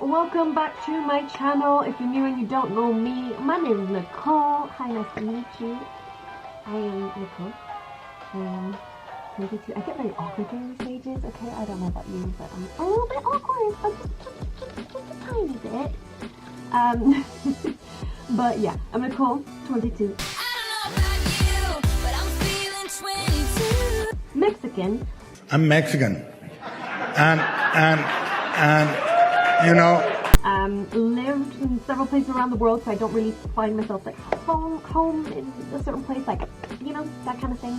welcome back to my channel. If you're new and you don't know me, my name is Nicolle. Hi, nice to meet you. I am Nicolle. I am 22. I get very awkward during the stages, okay? I don't know about you, but I'm a little bit awkward, but just a tiny bit. But yeah, I'm Nicolle, 22. Mexican. I'm Mexican. And you know, lived in several places around the world, so I don't really find myself like home in a certain place, like, you know, that kind of thing.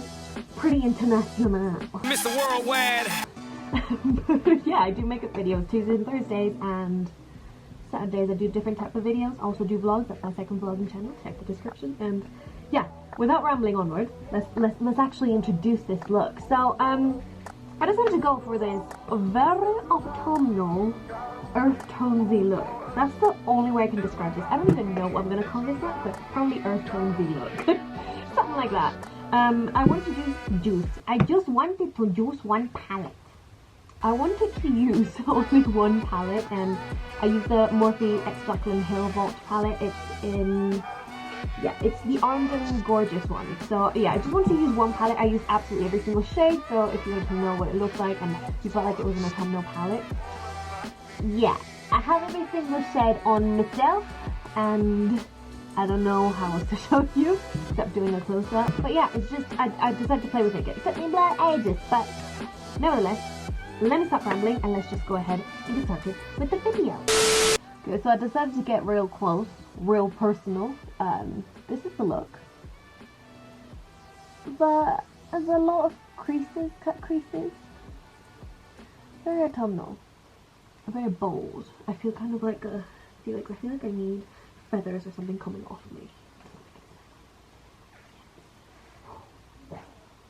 Pretty international. Mr. Worldwide. But yeah, I do makeup videos Tuesdays and Thursdays, and Saturdays I do different type of videos. Also do vlogs. That's my second vlogging channel. Check the description. And yeah, without rambling onward, let's actually introduce this look. So I decided to go for this very autumnal earth tonesy look. That's the only way I can describe this. I don't even know what I'm gonna call this look, but probably earth tonesy look. Something like that. I just wanted to use one palette. I wanted to use only one palette, and I used the Morphe x Jaclyn Hill Vault palette. It's the Orange and Gorgeous one. So yeah, I just wanted to use one palette. I used absolutely every single shade, so if you wanted to know what it looked like and you felt like it was an autumnal palette, yeah, I have every single shade on myself, and I don't know how else to show you except doing a close-up. But yeah, it's just, I decided to play with it. It took me blood ages, but nevertheless, let me stop rambling and let's just go ahead and get started with the video. Okay, so I decided to get real close, real personal. This is the look. But there's a lot of creases, cut creases. Very autumnal. Very bold. I feel kind of like I feel like I need feathers or something coming off me.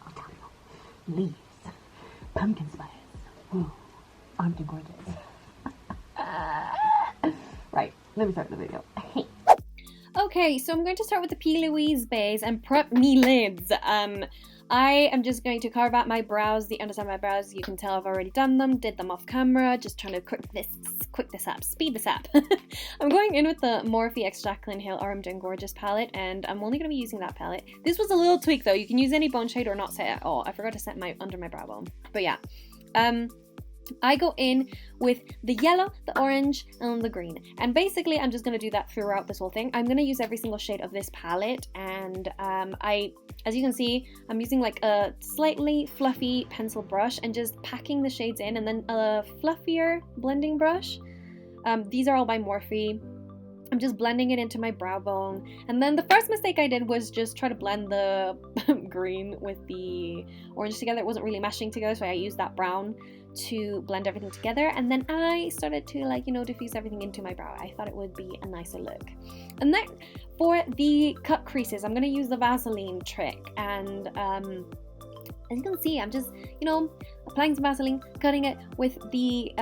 Autumnal. Leaves. Pumpkin spice. Ooh. Aren't they gorgeous? Right, let me start the video. Okay, so I'm going to start with the plouise base and prep me lids. I am just going to carve out my brows, the underside of my brows. You can tell I've already done them, did them off camera, just trying to speed this up. I'm going in with the Morphe x Jaclyn Hill Orange and Gorgeous palette, and I'm only going to be using that palette. This was a little tweak though. You can use any bone shade or not set at all. I forgot to set my under my brow bone. But yeah. I go in with the yellow, the orange, and the green. And basically, I'm just going to do that throughout this whole thing. I'm going to use every single shade of this palette. And as you can see, I'm using like a slightly fluffy pencil brush and just packing the shades in. And then a fluffier blending brush. These are all by Morphe. I'm just blending it into my brow bone. And then the first mistake I did was just try to blend the green with the orange together. It wasn't really meshing together, so I used that brown to blend everything together. And then I started to, like, you know, diffuse everything into my brow. I thought it would be a nicer look. And then for the cut creases, I'm going to use the Vaseline trick. And as you can see, I'm just, you know, applying some Vaseline, cutting it with the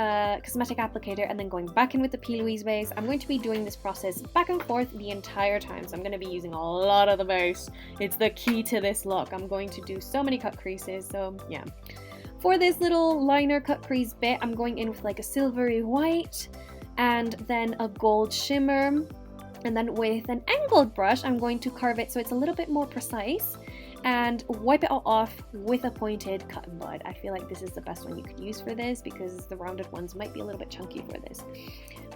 cosmetic applicator, and then going back in with the plouise base. I'm going to be doing this process back and forth the entire time, so I'm going to be using a lot of the base. It's the key to this look. I'm going to do so many cut creases, so yeah. For this little liner cut crease bit, I'm going in with like a silvery white and then a gold shimmer. And then with an angled brush, I'm going to carve it so it's a little bit more precise, and wipe it all off with a pointed cotton bud. I feel like this is the best one you could use for this because the rounded ones might be a little bit chunky for this.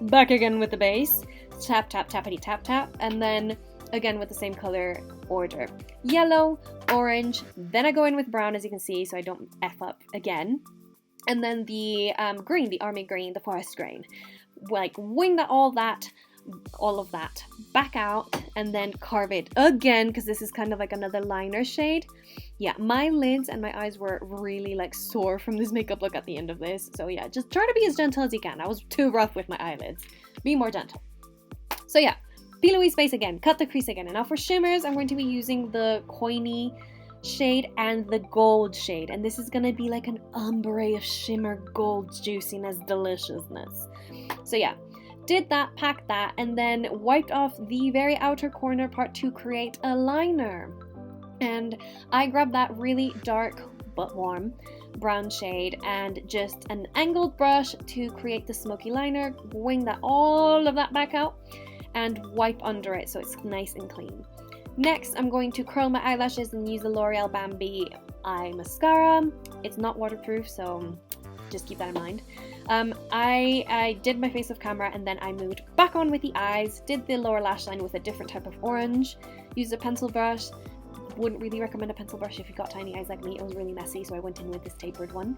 Back again with the base, tap, tap, tappity, tap, tap, and then again with the same color order. Yellow, orange, then I go in with brown, as you can see, so I don't F up again. And then the green, the army green, the forest green. Like wing that, all of that back out, and then carve it again, because this is kind of like another liner shade. Yeah, my lids and my eyes were really like sore from this makeup look at the end of this. So yeah, just try to be as gentle as you can. I was too rough with my eyelids. Be more gentle. So yeah, plouise base again, cut the crease again. And now for shimmers, I'm going to be using the coiny shade and the gold shade, and this is gonna be like an ombre of shimmer gold juiciness deliciousness. So yeah, did that, packed that, and then wiped off the very outer corner part to create a liner. And I grabbed that really dark but warm brown shade, and just an angled brush to create the smoky liner, wing all of that back out, and wipe under it so it's nice and clean. Next, I'm going to curl my eyelashes and use the L'Oreal Bambi Eye Mascara. It's not waterproof, so just keep that in mind. I did my face off camera, and then I moved back on with the eyes, did the lower lash line with a different type of orange, used a pencil brush. Wouldn't really recommend a pencil brush if you've got tiny eyes like me. It was really messy, so I went in with this tapered one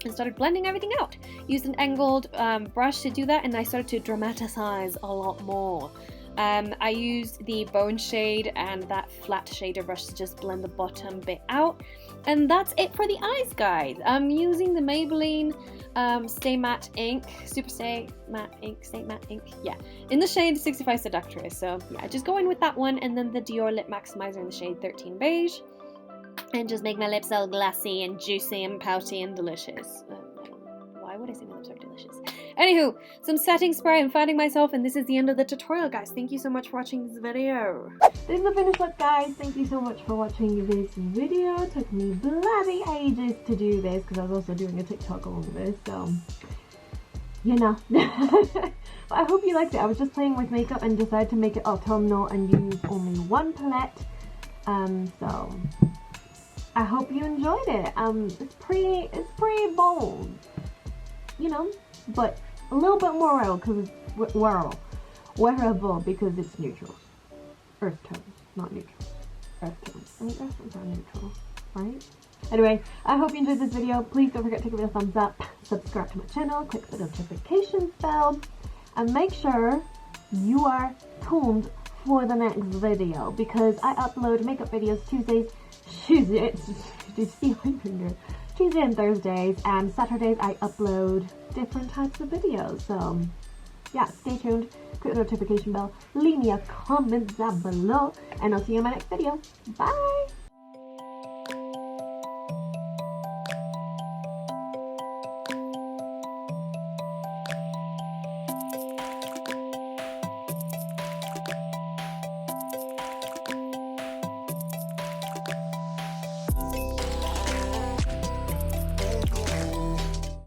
and started blending everything out. Used an angled brush to do that, and I started to dramatize a lot more. I used the bone shade and that flat shader brush to just blend the bottom bit out, and that's it for the eyes, guys. I'm using the Maybelline Stay Matte ink, Super Stay Matte ink, yeah, in the shade 65 Seductress. So yeah, just go in with that one, and then the Dior Lip Maximizer in the shade 13 Beige, and just make my lips all glassy and juicy and pouty and delicious. Why would I say my lips are delicious? Anywho, some setting spray. I'm fanning myself, and this is the end of the tutorial, guys. Thank you so much for watching this video. This is the finished look, guys. Thank you so much for watching this video. It took me bloody ages to do this because I was also doing a TikTok along this, so you know. But I hope you liked it. I was just playing with makeup and decided to make it autumnal and use only one palette. So I hope you enjoyed it. It's pretty bold, you know, but a little bit more wearable because it's neutral. Earth tones, not neutral. Earth tones. I mean, earth tones are neutral, right? Anyway, I hope you enjoyed this video. Please don't forget to give it a thumbs up, subscribe to my channel, click the notification bell, and make sure you are tuned for the next video because I upload makeup videos Tuesday and Thursdays, and Saturdays I upload different types of videos. So yeah, stay tuned, click the notification bell, leave me a comment down below, and I'll see you in my next video. Bye!